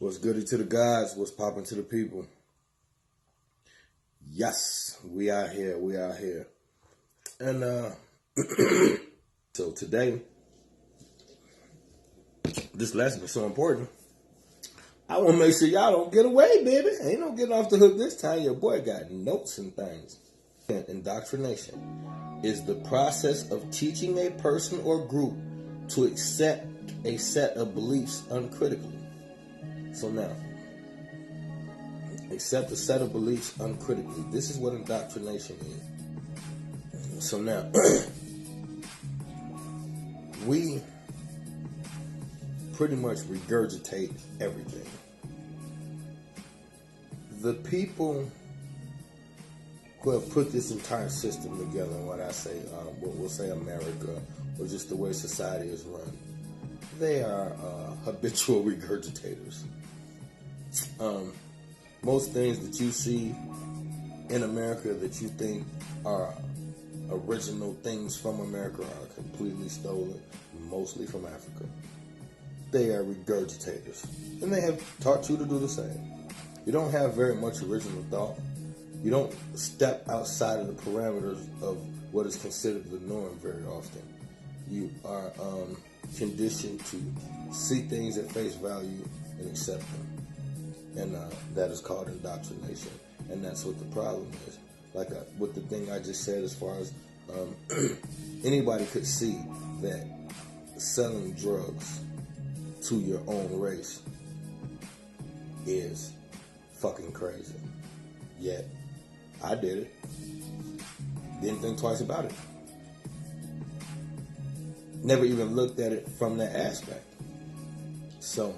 What's goody to the gods? What's popping to the people? Yes, we out here. We out here. And so today, this lesson is so important. I want to make sure y'all don't get away, baby. Ain't no getting off the hook this time. Your boy got notes and things. Indoctrination is the process of teaching a person or group to accept a set of beliefs uncritically. So now, accept a set of beliefs uncritically. This is what indoctrination is. So now, we pretty much regurgitate everything. The people who have put this entire system together, what I say, we'll say America, or just the way society is run, they are habitual regurgitators. Most things that you see in America that you think are original things from America are completely stolen, mostly from Africa. They are regurgitators, and they have taught you to do the same. You don't have very much original thought. You don't step outside of the parameters of what is considered the norm very often. You are conditioned to see things at face value and accept them. And that is called indoctrination. And that's what the problem is. Like with the thing I just said, as far as anybody could see that selling drugs to your own race is fucking crazy. Yet, I did it. Didn't think twice about it. Never even looked at it from that aspect. So,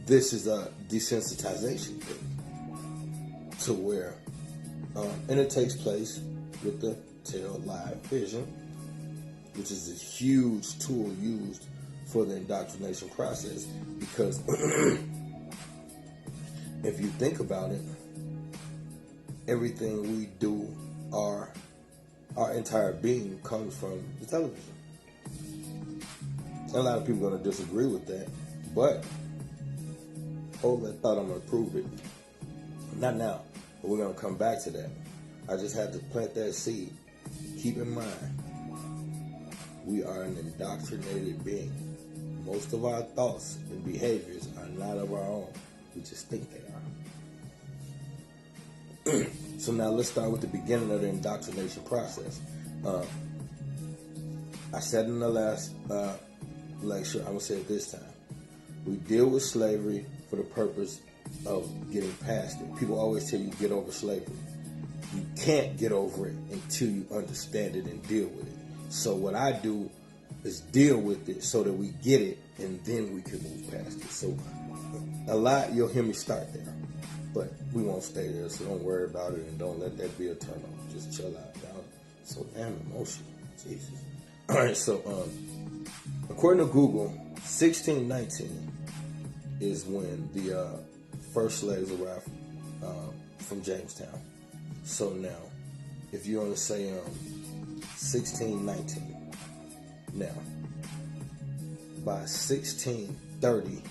this is a desensitization thing to where, and it takes place with the tail live vision, which is a huge tool used for the indoctrination process. Because if you think about it, everything we do, our entire being comes from the television. And a lot of people are going to disagree with that, but hold that thought, I'm going to prove it. Not now, but we're going to come back to that. I just had to plant that seed. Keep in mind, we are an indoctrinated being. Most of our thoughts and behaviors are not of our own. We just think they are. So now let's start with the beginning of the indoctrination process. I said in the last lecture, I'm going to say it this time. We deal with slavery for the purpose of getting past it. People always tell you get over slavery. You can't get over it until you understand it and deal with it. So what I do is deal with it so that we get it, and then we can move past it. So a lot, you'll hear me start there, but we won't stay there, so don't worry about it and don't let that be a turn on. Just chill out, y'all. So damn emotional. Jesus. All right, so according to Google, 1619 is when the first slaves arrived from Jamestown. So now, if you want to say 1619, now by 1630,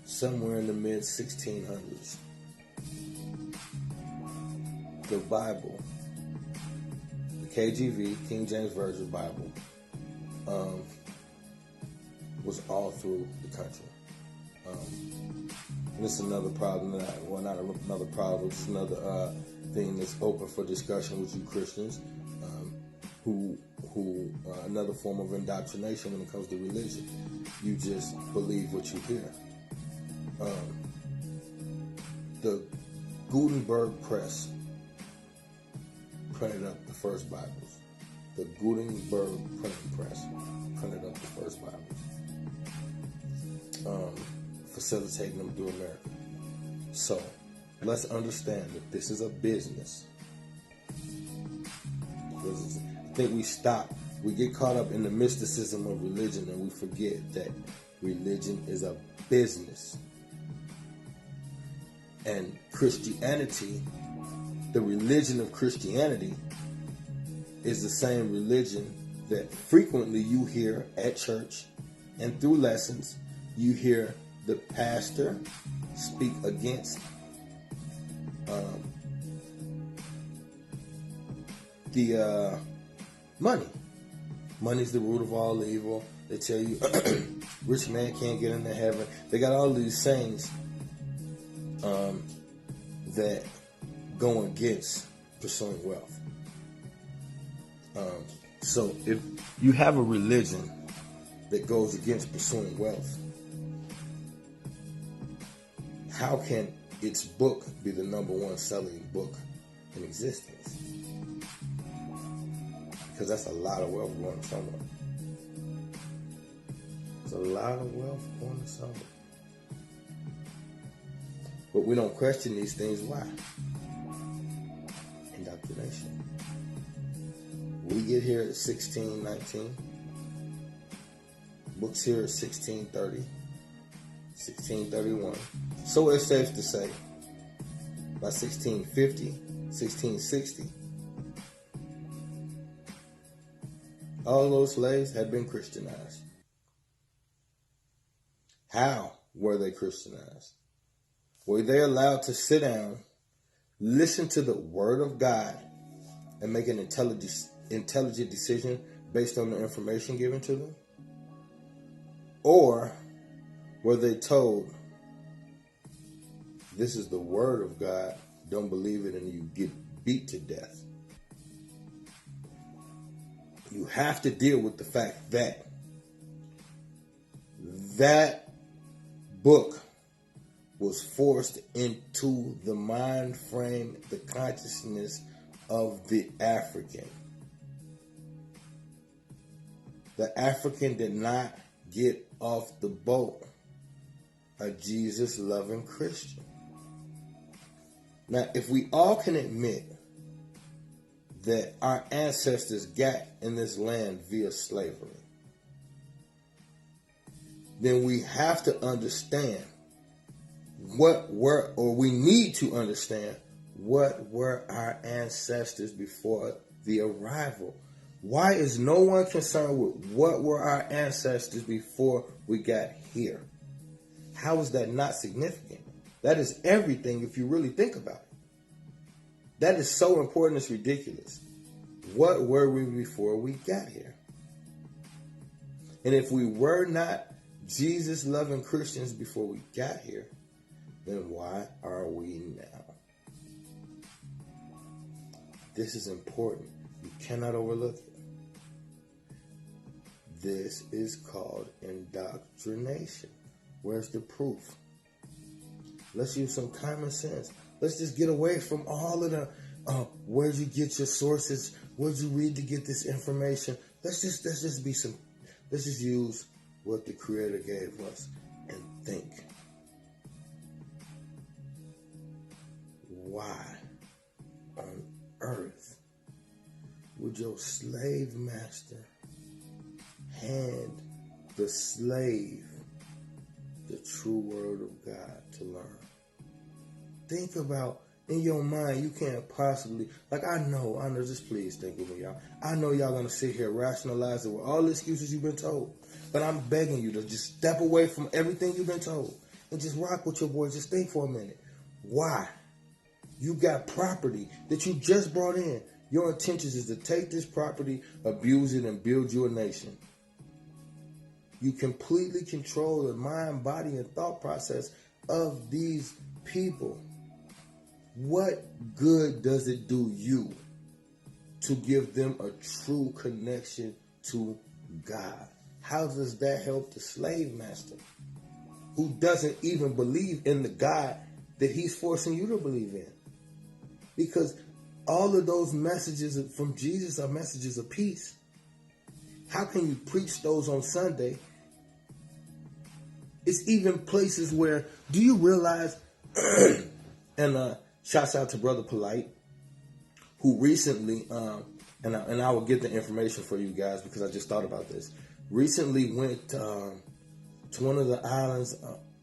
somewhere in the mid 1600s, the Bible, the KJV, King James Version Bible, was all through the country. And this is another problem not another problem, it's another thing that's open for discussion with you Christians, who another form of indoctrination when it comes to religion. You just believe what you hear. The Gutenberg Press printed up the first Bibles. The Gutenberg printing press printed up the first Bibles. Facilitating them through America. So, let's understand that this is a business. I think we get caught up in the mysticism of religion and we forget that religion is a business. And Christianity, the religion of Christianity, is the same religion that frequently you hear at church And through lessons, you hear the pastor speak against the money. Money's the root of all evil. They tell you rich man can't get into heaven. They got all these sayings that go against pursuing wealth. So if you have a religion that goes against pursuing wealth, how can its book be the #1 selling book in existence? Because that's a lot of wealth going somewhere. It's a lot of wealth going somewhere. But we don't question these things. Why? Indoctrination. We get here at 16, 19. Books here at 1630, 1631. So it's safe to say, by 1650, 1660, all those slaves had been Christianized. How were they Christianized? Were they allowed to sit down, listen to the Word of God, and make an intelligent decision based on the information given to them? Or were they told, this is the Word of God, don't believe it, and you get beat to death? You have to deal with the fact that that book was forced into the mind frame, the consciousness of the African. The African did not get off the boat a Jesus-loving Christian. Now, if we all can admit that our ancestors got in this land via slavery, then we have to understand we need to understand what were our ancestors before the arrival. Why is no one concerned with what were our ancestors before we got here? How is that not significant? That is everything if you really think about it. That is so important, it's ridiculous. What were we before we got here? And if we were not Jesus-loving Christians before we got here, then why are we now? This is important. You cannot overlook it. This is called indoctrination. Where's the proof? Let's use some common sense. Let's just get away from all of the, where'd you get your sources? Where'd you read to get this information? Let's just use what the Creator gave us and think. Why on earth would your slave master hand the slave the true word of God to learn? Think about, in your mind, you can't possibly, I know, just please think with me, y'all. I know y'all gonna sit here rationalize it with all the excuses you've been told. But I'm begging you to just step away from everything you've been told and just rock with your boy. Just think for a minute. Why? You got property that you just brought in. Your intentions is to take this property, abuse it, and build you a nation. You completely control the mind, body, and thought process of these people. What good does it do you to give them a true connection to God? How does that help the slave master who doesn't even believe in the God that he's forcing you to believe in? Because all of those messages from Jesus are messages of peace. How can you preach those on Sunday? It's even places where, do you realize, and shouts out to Brother Polite, who recently, and I will get the information for you guys because I just thought about this, recently went to one of the islands,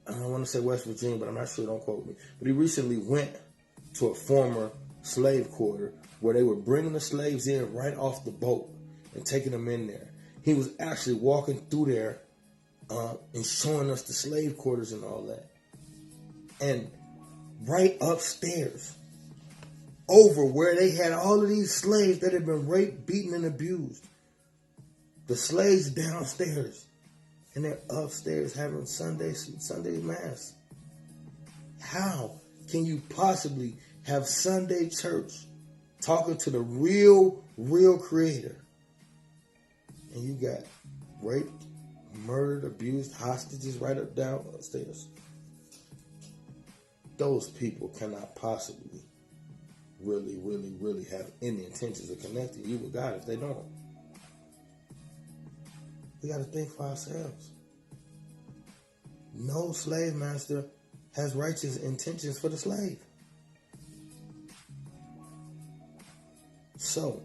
I don't want to say West Virginia, but I'm not sure, don't quote me, but he recently went to a former slave quarter where they were bringing the slaves in right off the boat and taking them in there. He was actually walking through there and showing us the slave quarters and all that. And right upstairs, over where they had all of these slaves that had been raped, beaten, and abused, the slaves downstairs, and they're upstairs having Sunday mass. How can you possibly have Sunday church talking to the real creator, and you got raped, murdered, abused, hostages right up downstairs? Those people cannot possibly really have any intentions of connecting you with God if they don't. We got to think for ourselves. No slave master has righteous intentions for the slave. So,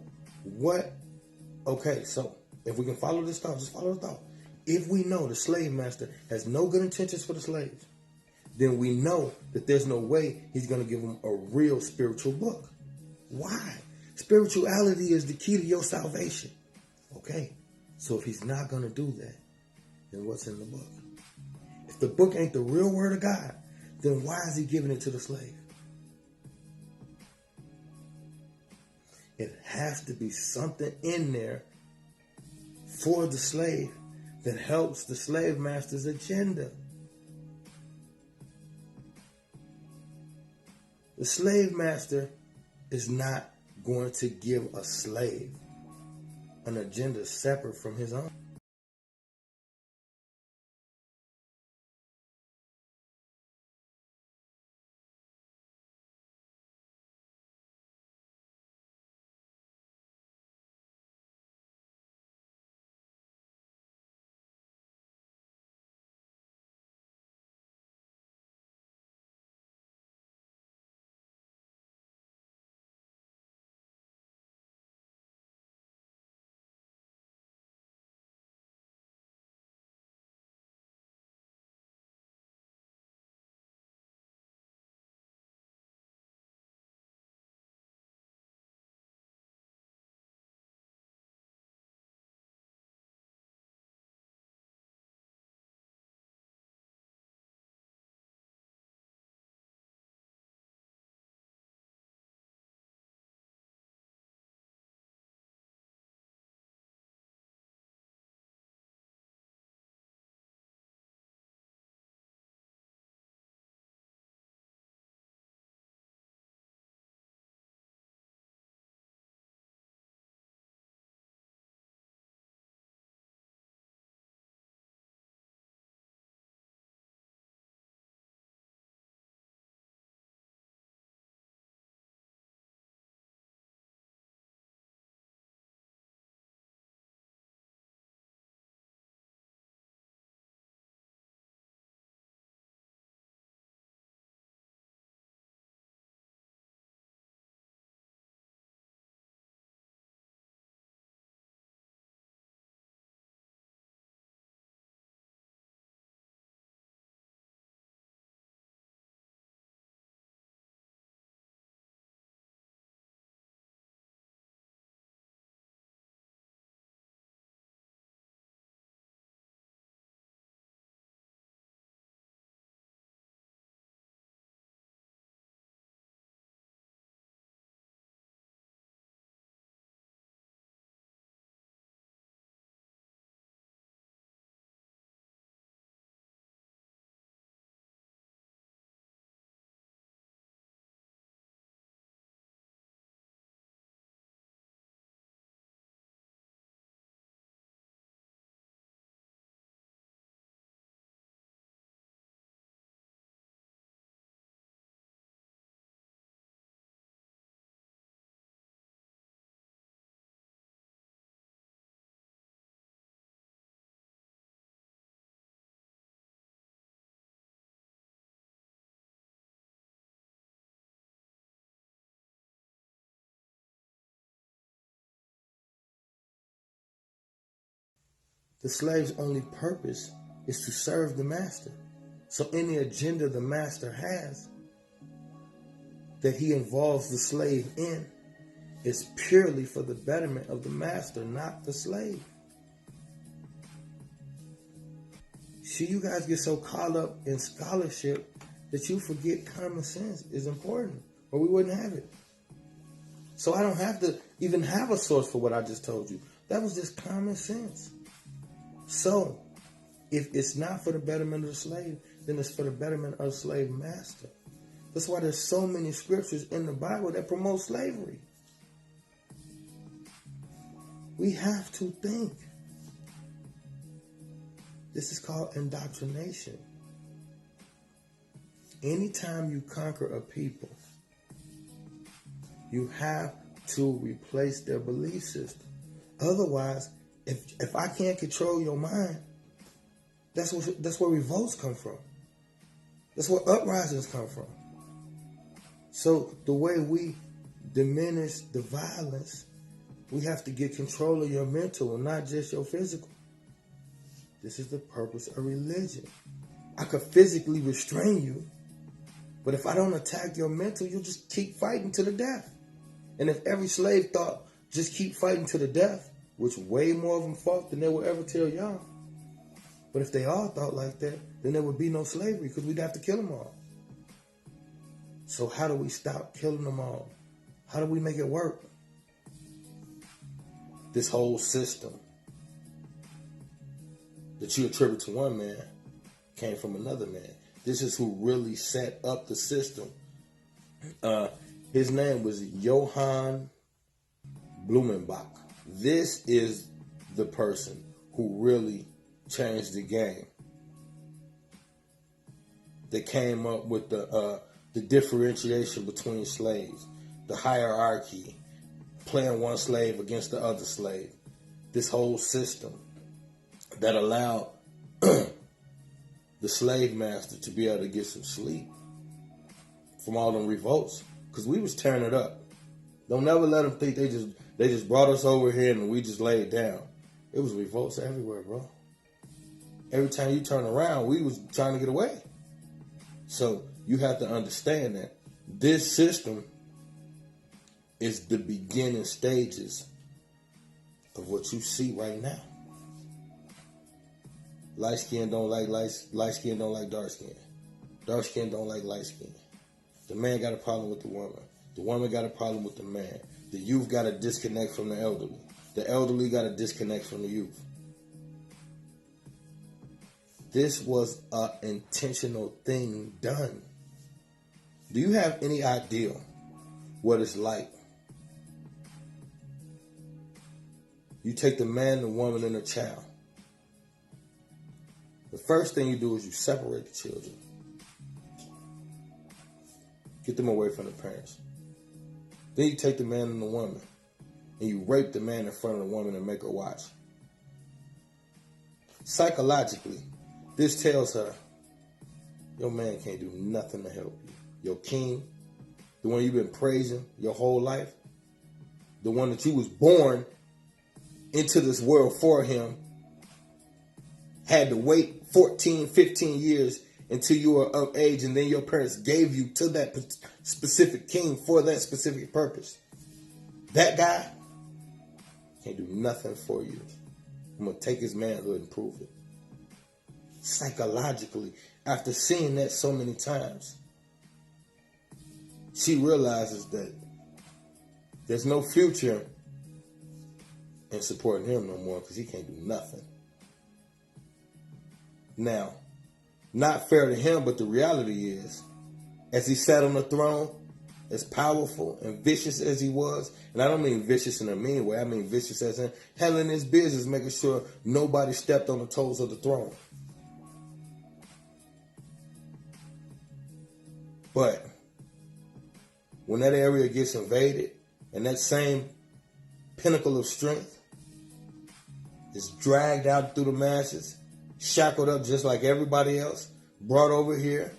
so if we can follow this thought, just follow the thought. If we know the slave master has no good intentions for the slaves, then we know that there's no way he's going to give them a real spiritual book. Why? Spirituality is the key to your salvation. Okay, so if he's not going to do that, then what's in the book? If the book ain't the real word of God, then why is he giving it to the slave? It has to be something in there for the slave that helps the slave master's agenda. The slave master is not going to give a slave an agenda separate from his own. The slave's only purpose is to serve the master. So any agenda the master has that he involves the slave in is purely for the betterment of the master, not the slave. See, you guys get so caught up in scholarship that you forget common sense is important, or we wouldn't have it. So I don't have to even have a source for what I just told you. That was just common sense. So, if it's not for the betterment of the slave, then it's for the betterment of the slave master. That's why there's so many scriptures in the Bible that promote slavery. We have to think. This is called indoctrination. Anytime you conquer a people, you have to replace their belief system. Otherwise, if I can't control your mind, that's where revolts come from. That's where uprisings come from. So the way we diminish the violence, we have to get control of your mental and not just your physical. This is the purpose of religion. I could physically restrain you, but if I don't attack your mental, you'll just keep fighting to the death. And if every slave thought just keep fighting to the death, which way more of them fought than they will ever tell y'all. But if they all thought like that, then there would be no slavery because we'd have to kill them all. So how do we stop killing them all? How do we make it work? This whole system that you attribute to one man came from another man. This is who really set up the system. His name was Johann Blumenbach. This is the person who really changed the game. They came up with the differentiation between slaves, the hierarchy, playing one slave against the other slave. This whole system that allowed the slave master to be able to get some sleep from all them revolts, because we was tearing it up. Don't never let them think they just brought us over here and we just laid down. It was revolts everywhere, bro. Every time you turn around, we was trying to get away. So you have to understand that this system is the beginning stages of what you see right now. Light skin don't like light skin don't like dark skin. Dark skin don't like light skin. The man got a problem with the woman. The woman got a problem with the man. The youth got a disconnect from the elderly. The elderly got a disconnect from the youth. This was an intentional thing done. Do you have any idea what it's like? You take the man, the woman, and the child. The first thing you do is you separate the children. Get them away from the parents. Then you take the man and the woman, and you rape the man in front of the woman and make her watch. Psychologically, this tells her, your man can't do nothing to help you. Your king, the one you've been praising your whole life, the one that you was born into this world for him, had to wait 14, 15 years until you were of age, and then your parents gave you to that specific king for that specific purpose. That guy can't do nothing for you. I'm going to take his manhood and prove it. Psychologically, after seeing that so many times, she realizes that there's no future in supporting him no more because he can't do nothing. Now, not fair to him, but the reality is, as he sat on the throne, as powerful and vicious as he was, and I don't mean vicious in a mean way, I mean vicious as in handling his business, making sure nobody stepped on the toes of the throne. But when that area gets invaded, and that same pinnacle of strength is dragged out through the masses, shackled up just like everybody else, brought over here,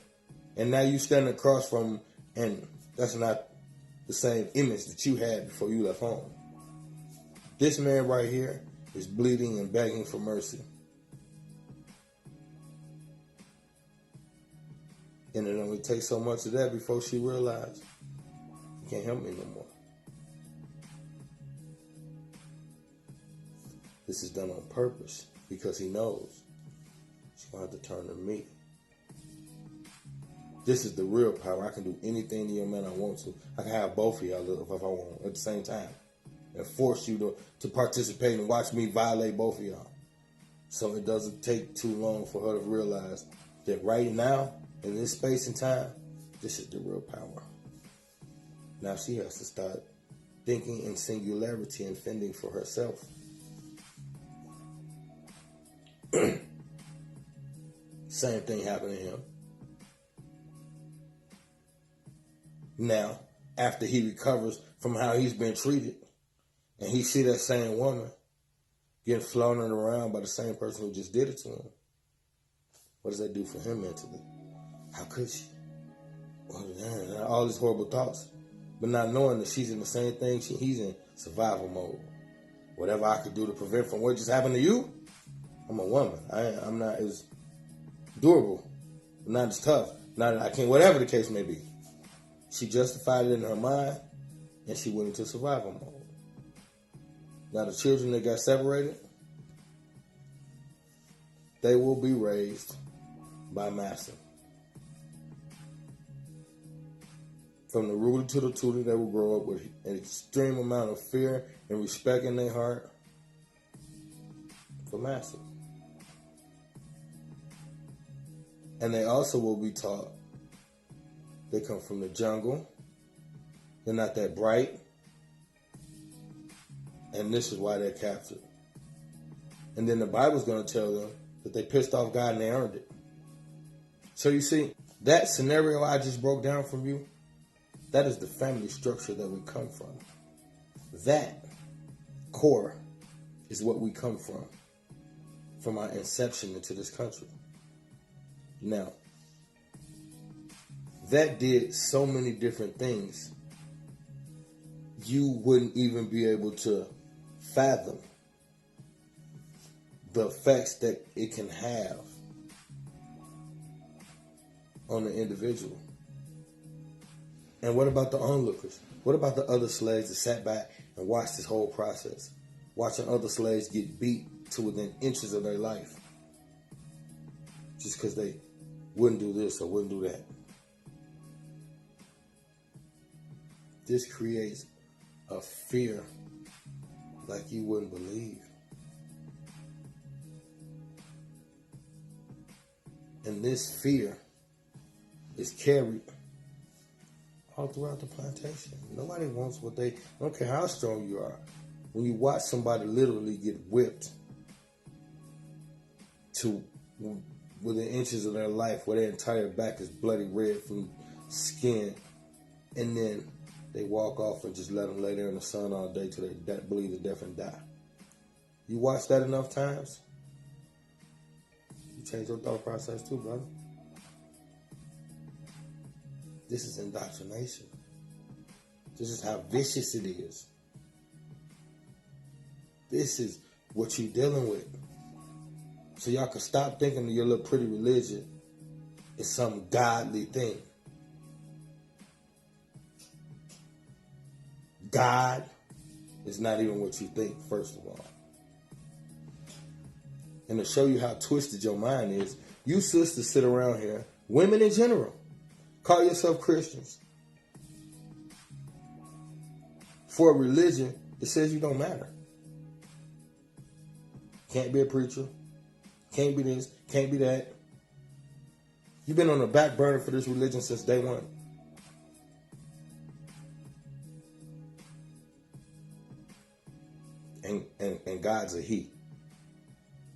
and now you stand across from, and that's not the same image that you had before you left home. This man right here is bleeding and begging for mercy. And it only takes so much of that before she realized, you can't help me no more. This is done on purpose because he knows She's going to have to turn to me. This is the real power. I can do anything to your man I want to. I can have both of y'all if I want at the same time. And force you to participate and watch me violate both of y'all. So it doesn't take too long for her to realize that right now, in this space and time, this is the real power. Now she has to start thinking in singularity and fending for herself. Same thing happened to him. Now, after he recovers from how he's been treated, and he see that same woman getting flaunted around by the same person who just did it to him, what does that do for him mentally? How could she? Well, man, all these horrible thoughts. But not knowing that she's in the same thing he's in, survival mode. Whatever I could do to prevent from what just happened to you, I'm a woman. I'm not as durable. I'm not as tough. Not I can't, whatever the case may be. She justified it in her mind, and she went into survival mode. Now the children that got separated, they will be raised by master. From the rooter to the tutor, they will grow up with an extreme amount of fear and respect in their heart for master. And they also will be taught they come from the jungle. They're not that bright. And this is why they're captured. And then the Bible's going to tell them that they pissed off God and they earned it. So you see, that scenario I just broke down from you, that is the family structure that we come from. That core is what we come from our inception into this country. Now, that did so many different things, you wouldn't even be able to fathom the effects that it can have on the individual. And what about the onlookers? What about the other slaves that sat back and watched this whole process? Watching other slaves get beat to within inches of their life just because they wouldn't do this or wouldn't do that. This creates a fear like you wouldn't believe. And this fear is carried all throughout the plantation. Nobody wants what I don't care how strong you are. When you watch somebody literally get whipped to within inches of their life where their entire back is bloody red from skin, and then they walk off and just let them lay there in the sun all day till they bleed to death and die. You watch that enough times, you change your thought process too, brother. This is indoctrination. This is how vicious it is. This is what you're dealing with. So y'all can stop thinking that your little pretty religion is some godly thing. God is not even what you think, first of all. And to show you how twisted your mind is, you sisters sit around here, women in general, call yourself Christians. For a religion, it says you don't matter. Can't be a preacher. Can't be this. Can't be that. You've been on the back burner for this religion since day one. And God's a He.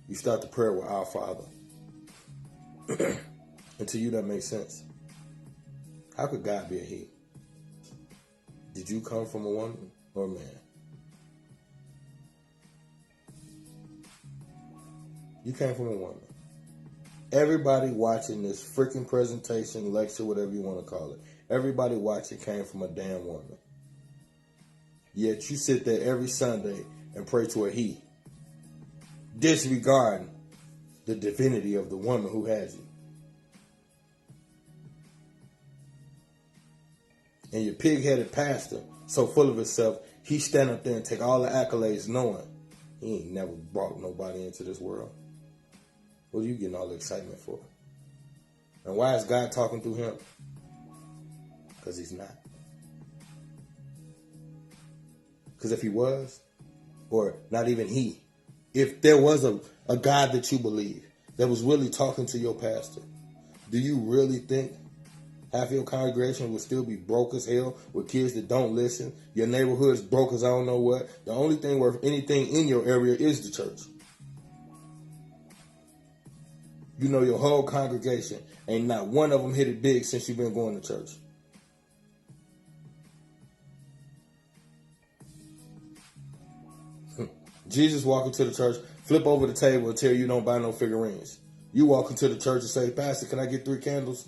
You start the prayer with Our Father. And to you that makes sense. How could God be a He? Did you come from a woman or a man? You came from a woman. Everybody watching this freaking presentation, lecture, whatever you want to call it, everybody watching came from a damn woman. Yet you sit there every Sunday and pray to a He, disregarding the divinity of the woman who has you. And your pig-headed pastor, so full of himself, he stand up there and take all the accolades knowing he ain't never brought nobody into this world. What are you getting all the excitement for? And why is God talking through him? Because he's not. Because if he was, or not even he, if there was a God that you believe that was really talking to your pastor, do you really think half your congregation would still be broke as hell with kids that don't listen? Your neighborhood's broke as I don't know what. The only thing worth anything in your area is the church. You know your whole congregation ain't not one of them hit it big since you've been going to church. Jesus walk into the church, flip over the table and tell you don't buy no figurines. You walk into the church and say, Pastor, can I get 3 candles?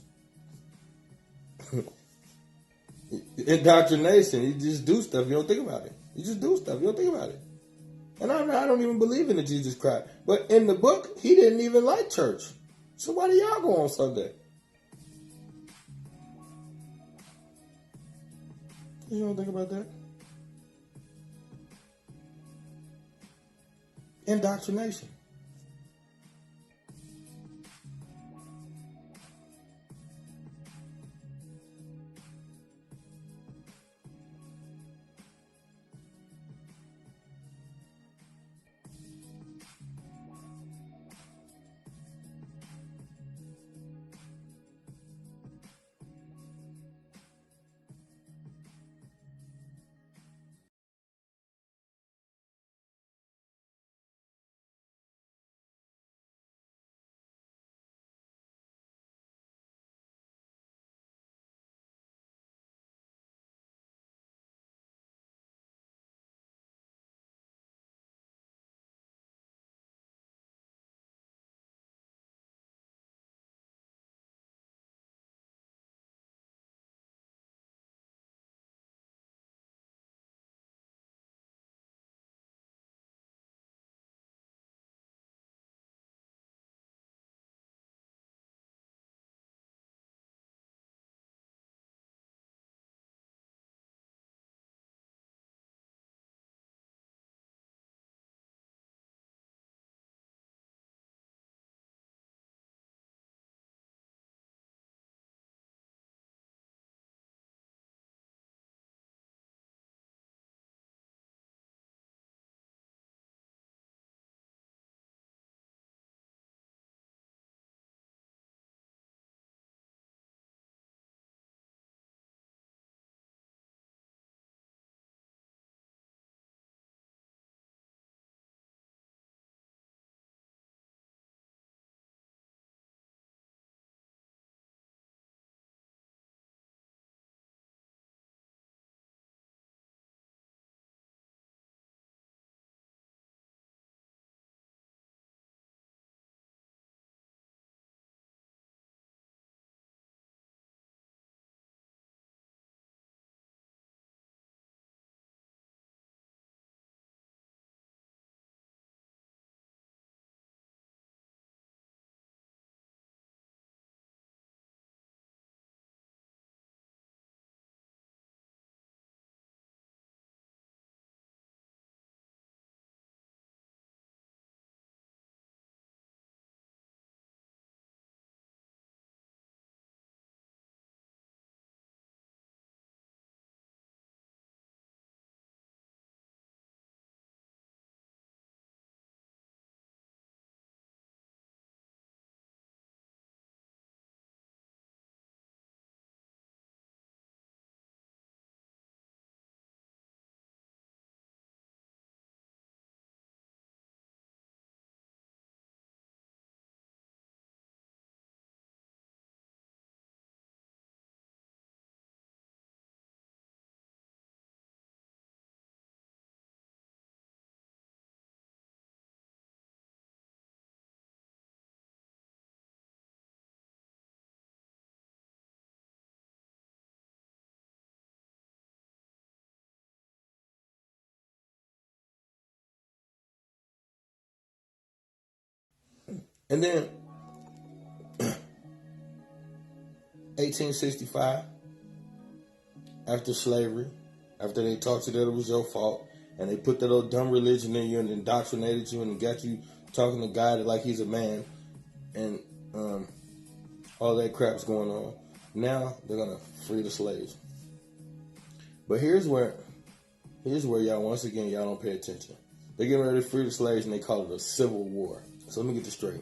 Indoctrination. You just do stuff. You don't think about it. You just do stuff. You don't think about it. And I don't even believe in the Jesus Christ. But in the book, he didn't even like church. So why do y'all go on Sunday? You don't think about that? Indoctrination. And then 1865, after slavery, after they taught you that it was your fault, and they put that old dumb religion in you and indoctrinated you and got you talking to God like he's a man, and all that crap's going on. Now they're gonna free the slaves. But here's where y'all, once again, y'all don't pay attention. They're getting ready to free the slaves and they call it a civil war. So let me get this straight.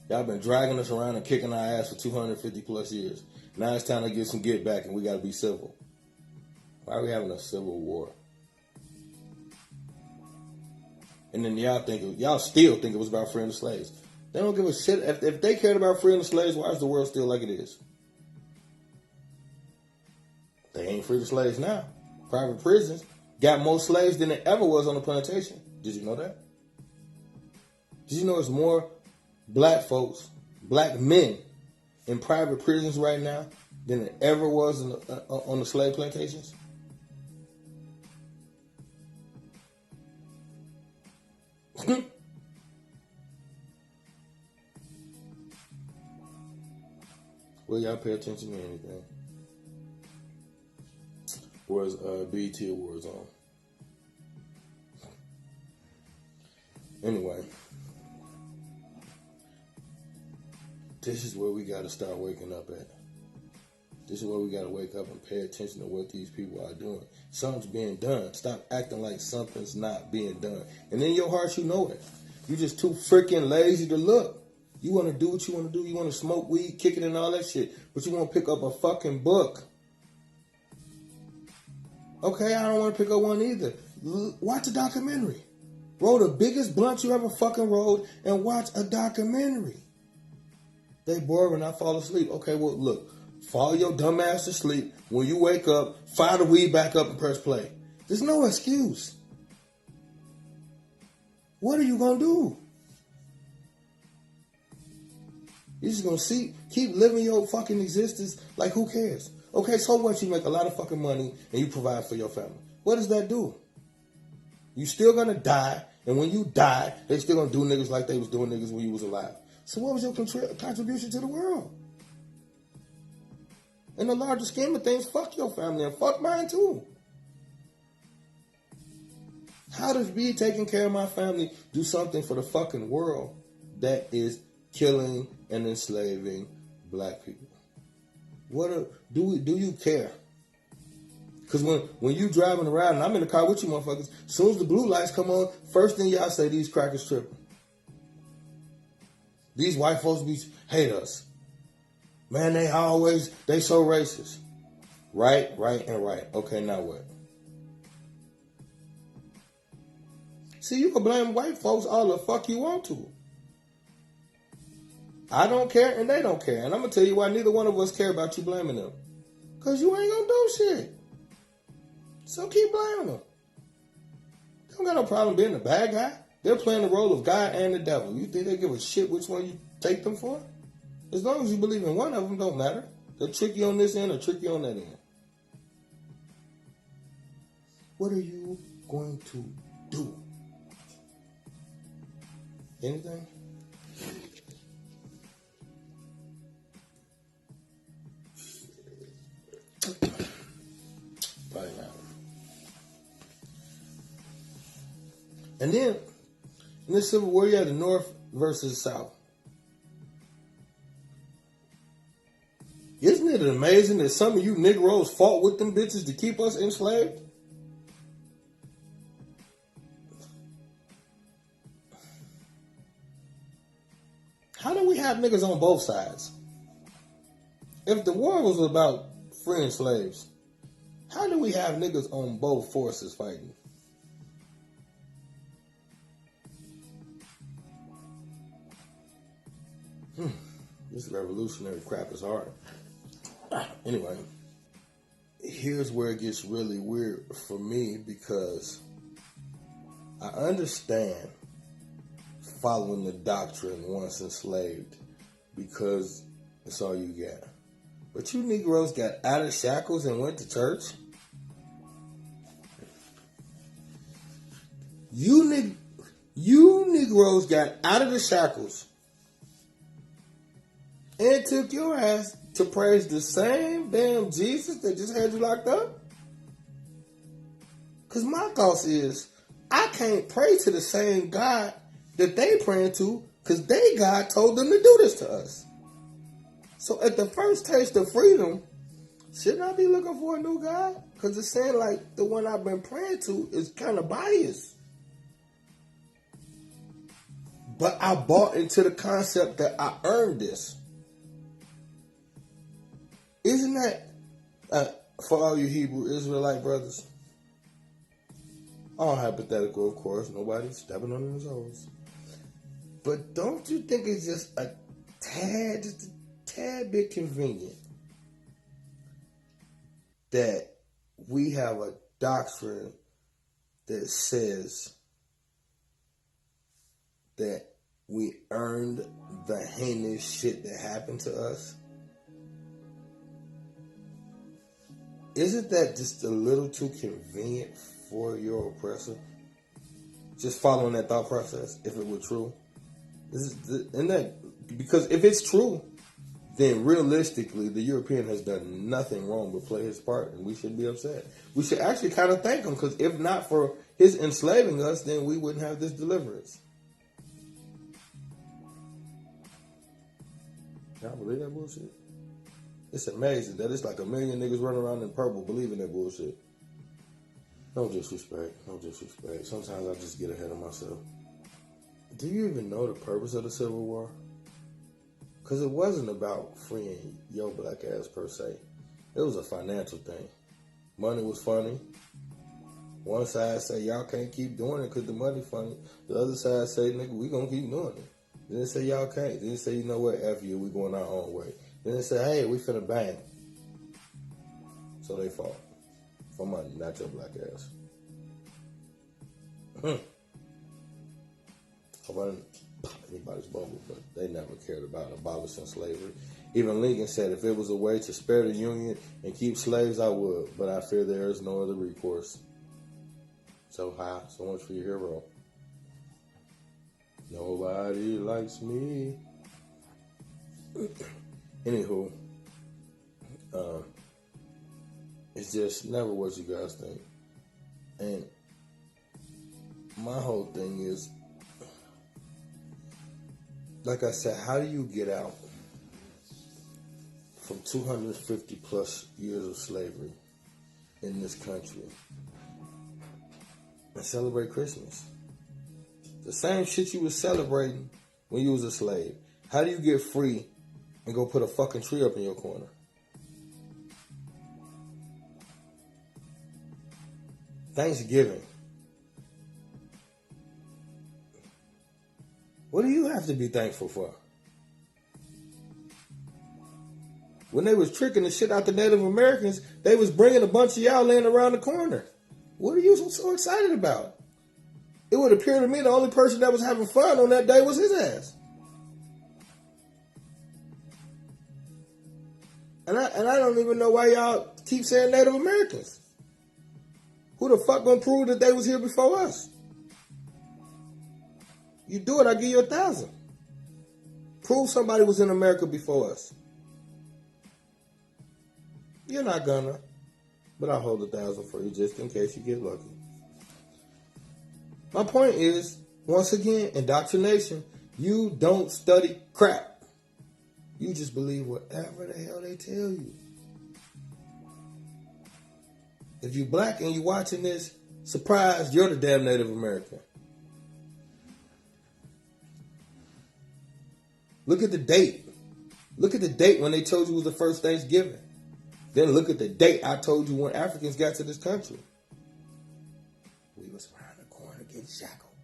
Y'all been dragging us around and kicking our ass for 250 plus years. Now it's time to get some get back and we gotta be civil. Why are we having a civil war? And then y'all still think it was about freeing the slaves. They don't give a shit. If they cared about freeing the slaves, why is the world still like it is? They ain't free the slaves now. Private prisons got more slaves than there ever was on the plantation. Did you know that? Did you know there's more black folks, black men in private prisons right now than there ever was on the slave plantations? Will y'all pay attention to anything? Where's BET Awards on? Anyway, this is where we got to start waking up at. This is where we got to wake up and pay attention to what these people are doing. Something's being done. Stop acting like something's not being done. And in your heart, you know it. You're just too freaking lazy to look. You want to do what you want to do. You want to smoke weed, kick it, and all that shit. But you want to pick up a fucking book. Okay, I don't want to pick up one either. Watch a documentary. Roll the biggest blunt you ever fucking rolled and watch a documentary. They bored when I fall asleep. Okay, well, look. Fall your dumb ass to sleep. When you wake up, fire the weed back up and press play. There's no excuse. What are you going to do? You're just going to keep living your fucking existence like who cares? Okay, so what? You make a lot of fucking money and you provide for your family. What does that do? You still going to die, and when you die, they still going to do niggas like they was doing niggas when you was alive. So what was your contribution to the world? In the larger scheme of things, fuck your family and fuck mine too. How does me taking care of my family do something for the fucking world that is killing and enslaving black people? Do you care? Because when you driving around and I'm in the car with you motherfuckers, as soon as the blue lights come on, first thing y'all say, these crackers tripping. These white folks hate us. Man, they so racist. Right, and right. Okay, now what? See, you can blame white folks all the fuck you want to. I don't care and they don't care. And I'm going to tell you why neither one of us care about you blaming them. Because you ain't going to do shit. So keep blaming them. They don't got no problem being the bad guy. They're playing the role of God and the devil. You think they give a shit which one you take them for? As long as you believe in one of them, don't matter. They'll trick you on this end or trick you on that end. What are you going to do? Anything? Probably not. And then, in this Civil War, you have the North versus the South. Isn't it amazing that some of you Negroes fought with them bitches to keep us enslaved? How do we have niggas on both sides? If the war was about freeing slaves, how do we have niggas on both forces fighting? This revolutionary crap is hard. Anyway, here's where it gets really weird for me, because I understand following the doctrine once enslaved because it's all you got. But you Negroes got out of shackles and went to church? You Negroes got out of the shackles and took your ass to praise the same damn Jesus that just had you locked up? Because my thought is, I can't pray to the same God that they praying to Because they God told them to do this to us. So at the first taste of freedom, shouldn't I be looking for a new God? Because it's saying like the one I've been praying to is kind of biased. But I bought into the concept that I earned this. Isn't that, for all you Hebrew Israelite brothers, all hypothetical, of course, nobody's stepping on his toes. But don't you think it's just a tad bit convenient that we have a doctrine that says that we earned the heinous shit that happened to us? Isn't that just a little too convenient for your oppressor? Just following that thought process, if it were true. Because if it's true, then realistically, the European has done nothing wrong but play his part, and we shouldn't be upset. We should actually kind of thank him, because if not for his enslaving us, then we wouldn't have this deliverance. Y'all believe that bullshit? It's amazing that it's like a million niggas running around in purple believing that bullshit. No disrespect. Sometimes I just get ahead of myself. Do you even know the purpose of the Civil War? Because it wasn't about freeing your black ass per se. It was a financial thing. Money was funny. One side say y'all can't keep doing it because the money funny. The other side say, nigga, we gonna keep doing it. Then they say y'all can't. Then they say, you know what, F you, we going our own way. Then they say, hey, we finna bang. So they fought. For money, not your black ass. Hope I didn't pop anybody's bubble, but they never cared about abolishing slavery. Even Lincoln said, if it was a way to spare the Union and keep slaves, I would. But I fear there is no other recourse. So high, so much for your hero. Nobody likes me. Anywho, it's just never what you guys think. And my whole thing is, like I said, how do you get out from 250 plus years of slavery in this country and celebrate Christmas? The same shit you was celebrating when you was a slave. How do you get free and go put a fucking tree up in your corner? Thanksgiving. What do you have to be thankful for? When they was tricking the shit out the Native Americans, they was bringing a bunch of y'all laying around the corner. What are you so excited about? It would appear to me the only person that was having fun on that day was his ass. And I don't even know why y'all keep saying Native Americans. Who the fuck gonna prove that they was here before us? You do it, I give you 1,000. Prove somebody was in America before us. You're not gonna, but I'll hold 1,000 for you just in case you get lucky. My point is, once again, indoctrination. You don't study crap. You just believe whatever the hell they tell you. If you black and you watching this, surprise, you're the damn Native American. Look at the date. Look at the date when they told you it was the first Thanksgiving. Then look at the date I told you when Africans got to this country. We was around the corner getting shackled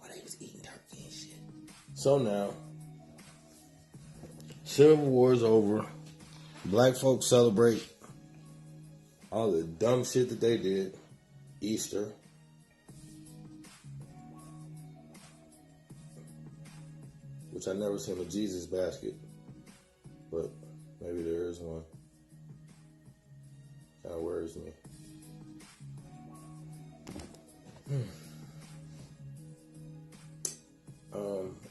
while they was eating turkey and shit. So now, Civil War's over. Black folks celebrate all the dumb shit that they did. Easter. Which I never seen a Jesus basket. But maybe there is one. Kind of worries me.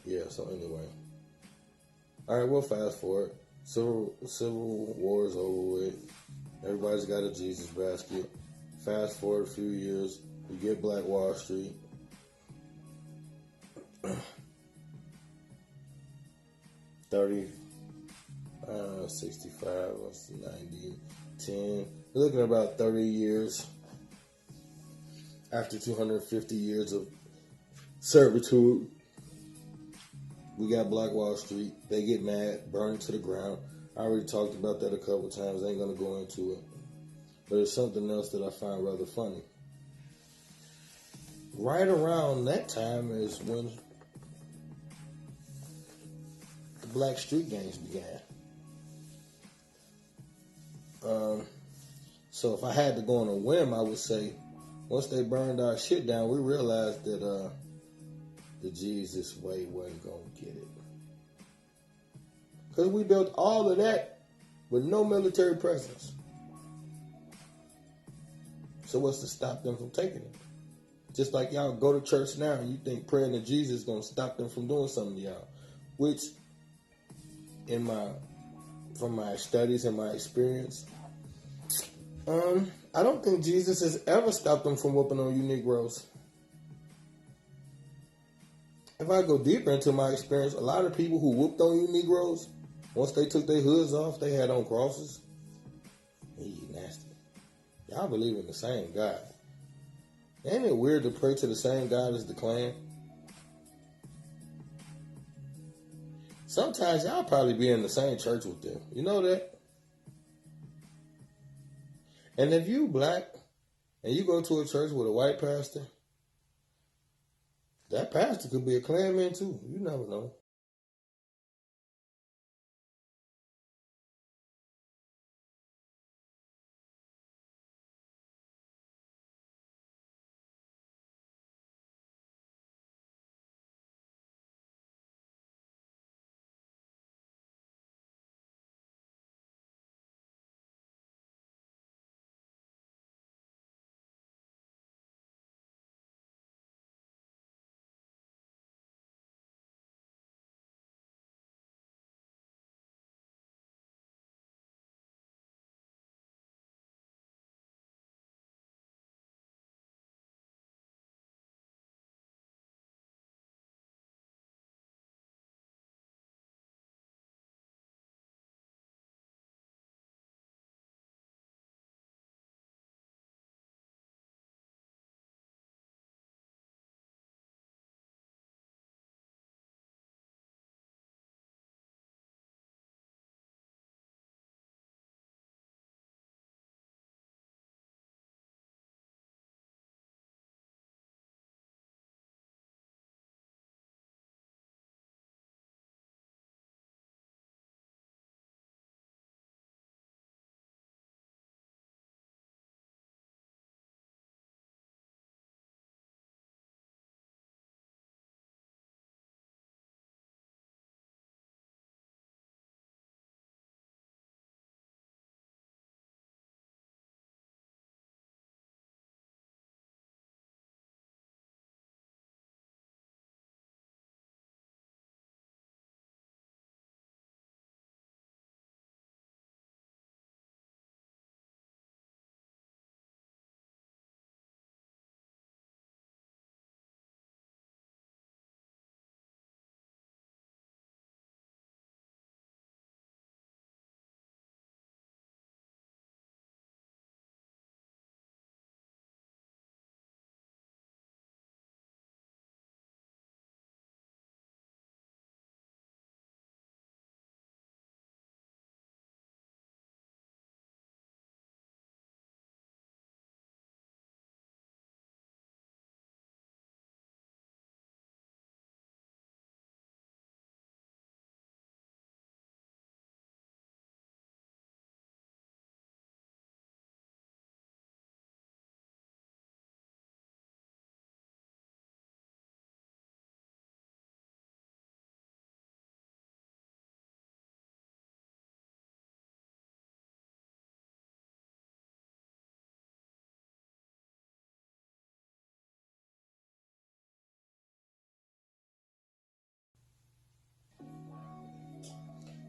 Yeah, so anyway. Alright, we'll fast forward. Civil War is over with. Everybody's got a Jesus basket. Fast forward a few years. You get Black Wall Street. 30, 65, 90, 10. We're looking at about 30 years after 250 years of servitude. We got Black Wall Street. They get mad, burn it to the ground. I already talked about that a couple times. I ain't going to go into it. But it's something else that I find rather funny. Right around that time is when the black street gangs began. So if I had to go on a whim, I would say once they burned our shit down, we realized that the Jesus way wasn't going to get it. Because we built all of that with no military presence. So what's to stop them from taking it? Just like y'all go to church now and you think praying to Jesus is going to stop them from doing something to y'all. Which, from my studies and my experience, I don't think Jesus has ever stopped them from whooping on you Negroes. If I go deeper into my experience, a lot of people who whooped on you Negroes, once they took their hoods off, they had on crosses. Nasty. Y'all believe in the same God. Ain't it weird to pray to the same God as the Klan? Sometimes y'all probably be in the same church with them. You know that? And if you black and you go to a church with a white pastor, that pastor could be a Klanman too. You never know.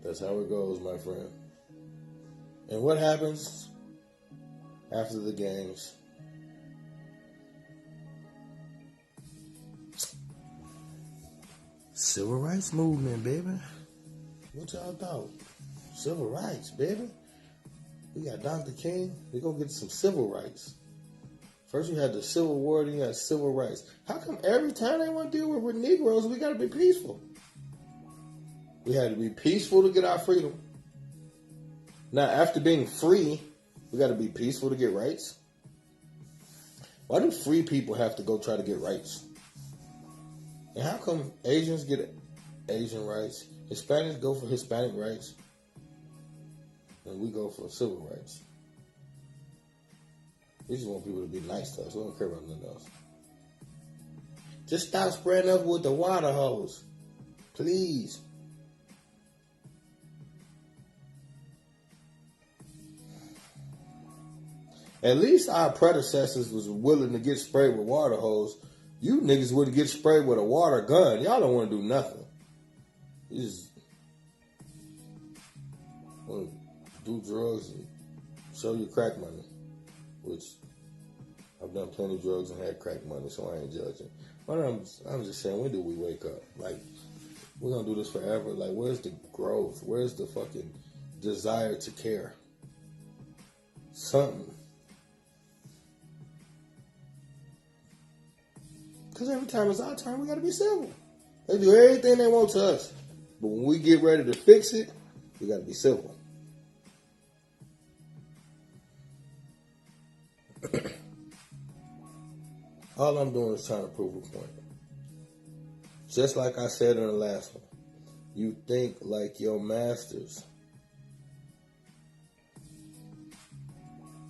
That's how it goes, my friend. And what happens after the games? Civil rights movement, baby. What y'all thought? Civil rights, baby. We got Dr. King. We're going to get some civil rights. First you had the Civil War, then you had civil rights. How come every time they want to deal with Negroes, we got to be peaceful? We had to be peaceful to get our freedom. Now, after being free, we got to be peaceful to get rights. Why do free people have to go try to get rights? And how come Asians get Asian rights, Hispanics go for Hispanic rights, and we go for civil rights? We just want people to be nice to us. We don't care about nothing else. Just stop spreading up with the water hose. Please. At least our predecessors was willing to get sprayed with water hose. You niggas would get sprayed with a water gun. Y'all don't want to do nothing. You just want to do drugs and show your crack money. Which, I've done plenty of drugs and had crack money, so I ain't judging. But I'm just saying, when do we wake up? Like, we're going to do this forever. Like, where's the growth? Where's the fucking desire to care? Something. Because every time it's our turn, we got to be civil. They do everything they want to us. But when we get ready to fix it, we got to be civil. All I'm doing is trying to prove a point. Just like I said in the last one. You think like your masters.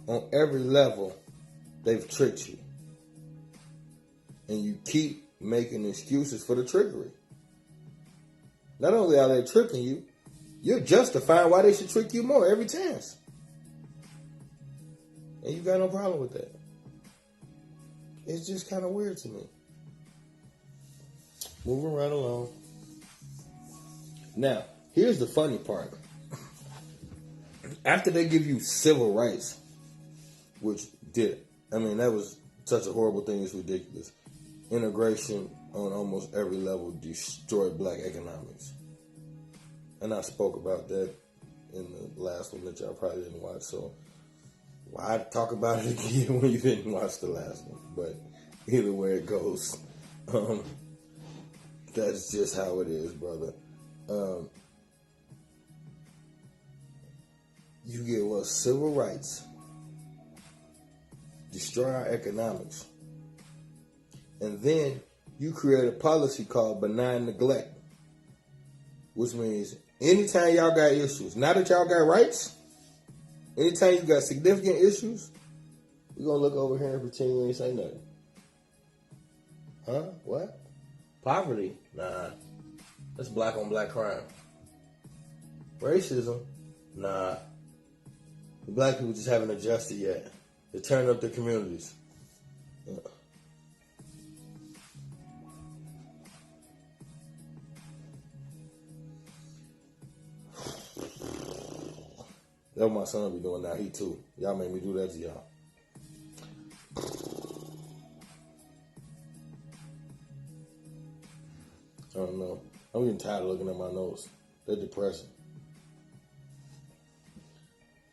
On every level, they've tricked you. And you keep making excuses for the trickery. Not only are they tricking you, you're justifying why they should trick you more every chance. And you got no problem with that. It's just kind of weird to me. Moving right along. Now, here's the funny part. After they give you civil rights, which that was such a horrible thing, it's ridiculous. Integration on almost every level destroyed black economics. And I spoke about that in the last one that y'all probably didn't watch, so why talk about it again when you didn't watch the last one? But either way it goes, that's just how it is, brother. You get civil rights, destroy our economics, and then you create a policy called benign neglect, which means anytime y'all got issues, now that y'all got rights, anytime you got significant issues, we're going to look over here and pretend you ain't say nothing. Huh? What? Poverty? Nah. That's black on black crime. Racism? Nah. The black people just haven't adjusted yet. They're turning up their communities. Yeah. That's what my son be doing now. He too. Y'all make me do that to y'all. I don't know. I'm getting tired of looking at my nose. They're depressing.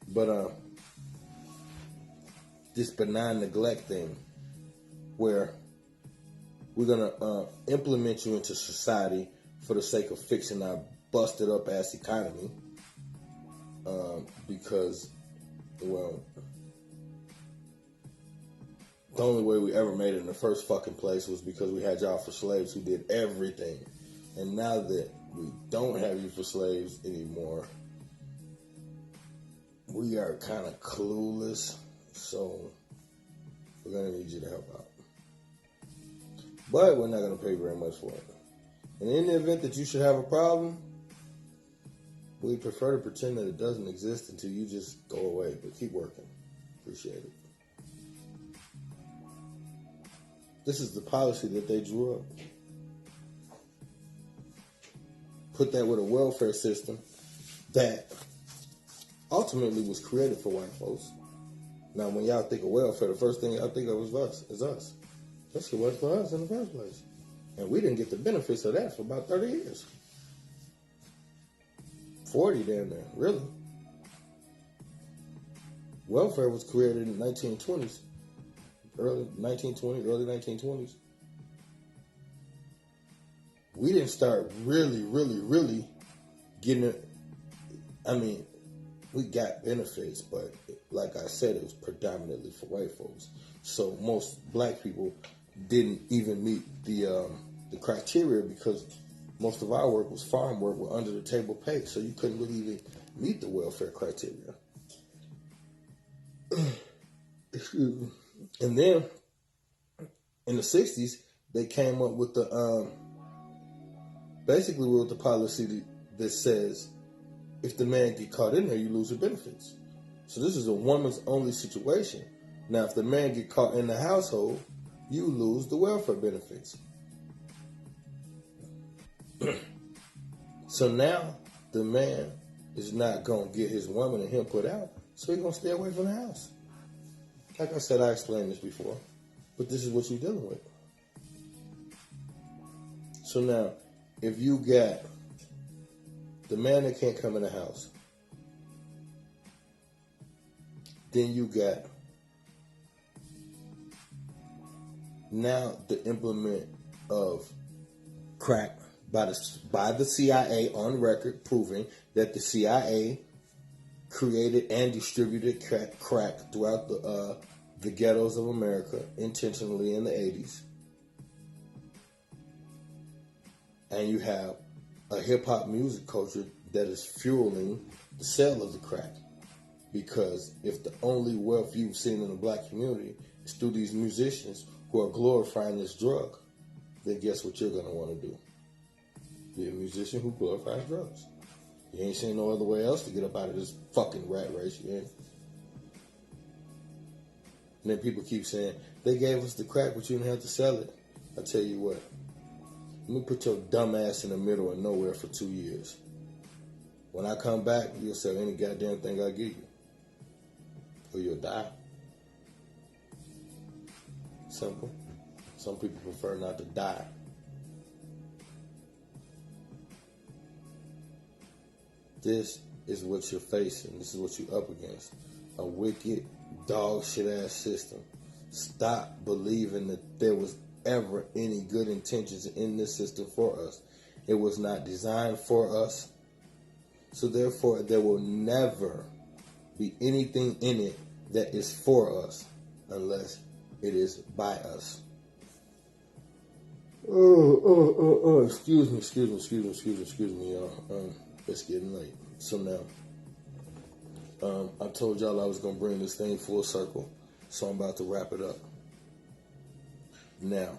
But this benign neglect thing, where we're gonna implement you into society for the sake of fixing our busted up ass economy. Because, the only way we ever made it in the first fucking place was because we had y'all for slaves who did everything. And now that we don't have you for slaves anymore, we are kind of clueless. So, we're going to need you to help out. But we're not going to pay very much for it. And in the event that you should have a problem, we prefer to pretend that it doesn't exist until you just go away, but keep working. Appreciate it. This is the policy that they drew up. Put that with a welfare system that ultimately was created for white folks. Now, when y'all think of welfare, the first thing y'all think of is us. That's what was for us in the first place. And we didn't get the benefits of that for about 30 years. 40 down there, really. Welfare was created in the 1920s, early 1920s. We didn't start really getting it. I mean, we got benefits, but like I said, it was predominantly for white folks. So most black people didn't even meet the criteria because most of our work was farm work with under the table pay. So you couldn't really even meet the welfare criteria. Excuse me. And then in the 60s, they came up with the basically with the policy that says if the man get caught in there, you lose your benefits. So this is a woman's only situation. Now, if the man get caught in the household, you lose the welfare benefits. So now the man is not going to get his woman and him put out, so he's going to stay away from the house. Like I said, I explained this before, but this is what you're dealing with. So now, if you got the man that can't come in the house, then you got now the implement of crack by the CIA on record, proving that the CIA created and distributed crack throughout the ghettos of America intentionally in the 80s. And you have a hip-hop music culture that is fueling the sale of the crack. Because if the only wealth you've seen in the black community is through these musicians who are glorifying this drug, then guess what you're going to want to do? Be a musician who glorifies drugs. You ain't seen no other way else to get up out of this fucking rat race, you ain't. And then people keep saying, they gave us the crack, but you didn't have to sell it. I tell you what, let me put your dumb ass in the middle of nowhere for 2 years. When I come back, you'll sell any goddamn thing I give you. Or you'll die. Simple. Some people prefer not to die. This is what you're facing. This is what you're up against. A wicked, dog shit ass system. Stop believing that there was ever any good intentions in this system for us. It was not designed for us. So therefore, there will never be anything in it that is for us unless it is by us. Excuse me, y'all. It's getting late. So now, I told y'all I was going to bring this thing full circle, so I'm about to wrap it up. Now,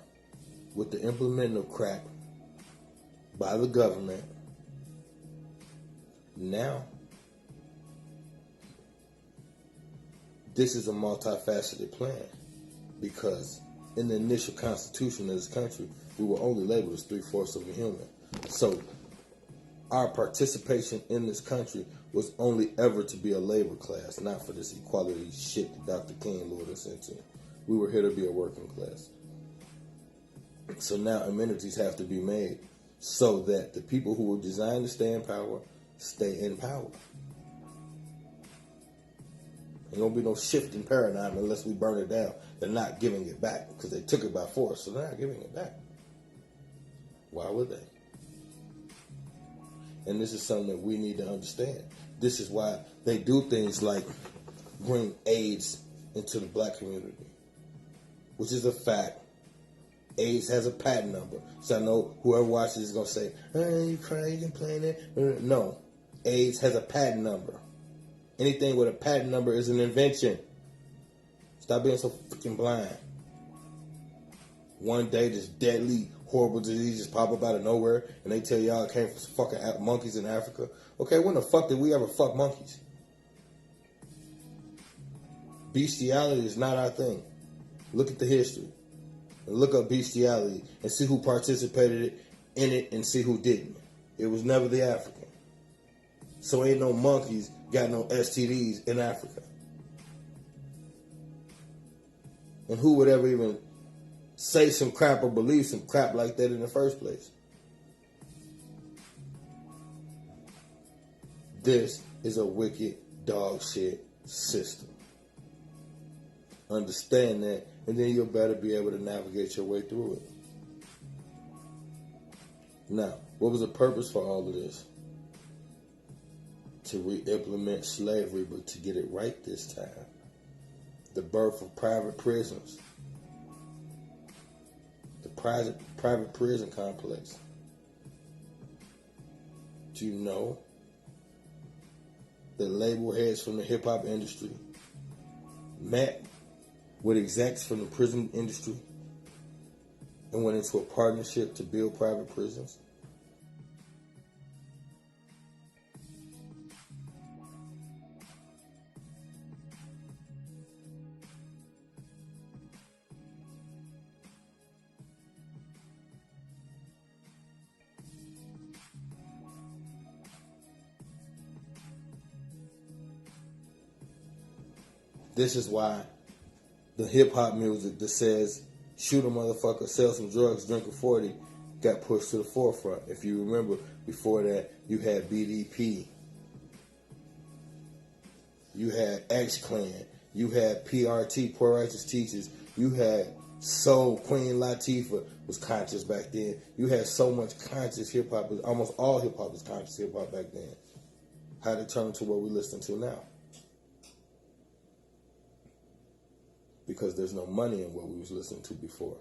with the implementing of crack by the government, now, this is a multifaceted plan because in the initial constitution of this country, we were only labeled as 3/4 of a human. So our participation in this country was only ever to be a labor class, not for this equality shit that Dr. King lured us into. We were here to be a working class. So now amenities have to be made so that the people who were designed to stay in power stay in power. There won't be no shift in paradigm unless we burn it down. They're not giving it back because they took it by force, so they're not giving it back. Why would they? And this is something that we need to understand. This is why they do things like bring AIDS into the black community, which is a fact. AIDS has a patent number. So I know whoever watches is going to say, you crying, you complaining. No. AIDS has a patent number. Anything with a patent number is an invention. Stop being so freaking blind. One day this deadly, horrible disease just pop up out of nowhere and they tell y'all it came from some fucking monkeys in Africa. Okay, when the fuck did we ever fuck monkeys? Bestiality is not our thing. Look at the history. And look up bestiality and see who participated in it and see who didn't. It was never the African. So ain't no monkeys got no STDs in Africa. And who would ever even say some crap or believe some crap like that in the first place? This is a wicked dog shit system. Understand that, and then you'll better be able to navigate your way through it. Now, what was the purpose for all of this? To re-implement slavery, but to get it right this time. The birth of private prisons. The private prison complex. Do you know that label heads from the hip-hop industry met with execs from the prison industry and went into a partnership to build private prisons? This is why the hip-hop music that says, shoot a motherfucker, sell some drugs, drink a 40, got pushed to the forefront. If you remember, before that, you had BDP. You had X-Clan. You had PRT, Poor Righteous Teachers. You had Soul, Queen Latifah was conscious back then. You had so much conscious hip-hop. Almost all hip-hop was conscious hip-hop back then. How did it turn into what we listen to now? Because there's no money in what we was listening to before.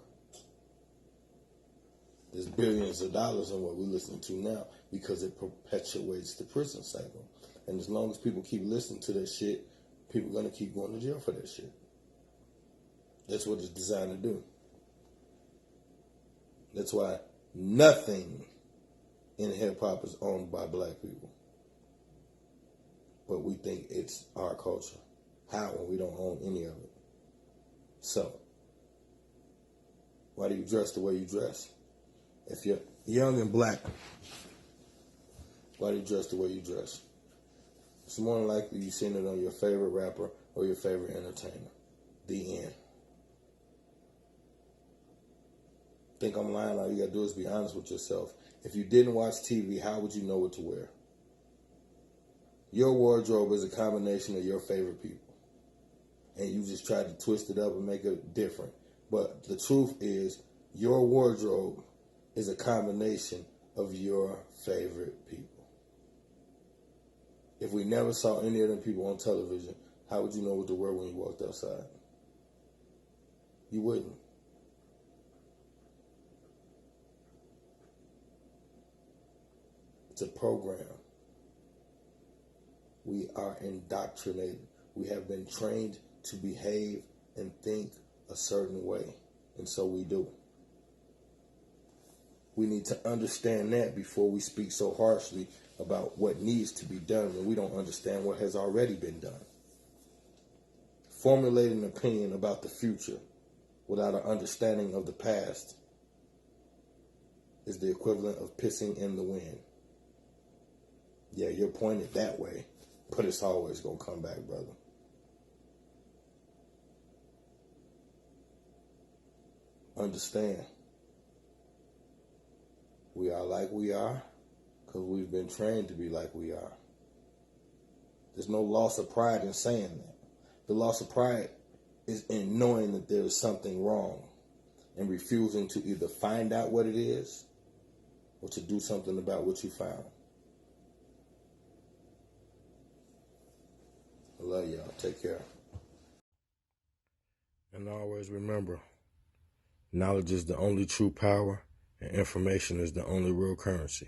There's billions of dollars in what we're listening to now because it perpetuates the prison cycle. And as long as people keep listening to that shit, people are going to keep going to jail for that shit. That's what it's designed to do. That's why nothing in hip-hop is owned by black people. But we think it's our culture. How when we don't own any of it? So, why do you dress the way you dress? If you're young and black, why do you dress the way you dress? It's more than likely you've seen it on your favorite rapper or your favorite entertainer. The end. Think I'm lying? All you gotta do is be honest with yourself. If you didn't watch TV, how would you know what to wear? Your wardrobe is a combination of your favorite people. And you just try to twist it up and make it different. But the truth is, your wardrobe is a combination of your favorite people. If we never saw any of them people on television, how would you know what to wear when you walked outside? You wouldn't. It's a program. We are indoctrinated. We have been trained to behave and think a certain way, and so we do. We need to understand that before we speak so harshly about what needs to be done when we don't understand what has already been done. Formulating an opinion about the future without an understanding of the past is the equivalent of pissing in the wind. Yeah, you're pointed that way, but it's always going to come back, brother. Understand, we are like we are because we've been trained to be like we are. There's no loss of pride in saying that. The loss of pride is in knowing that there is something wrong and refusing to either find out what it is or to do something about what you found. I love y'all. Take care. And always remember, knowledge is the only true power, and information is the only real currency.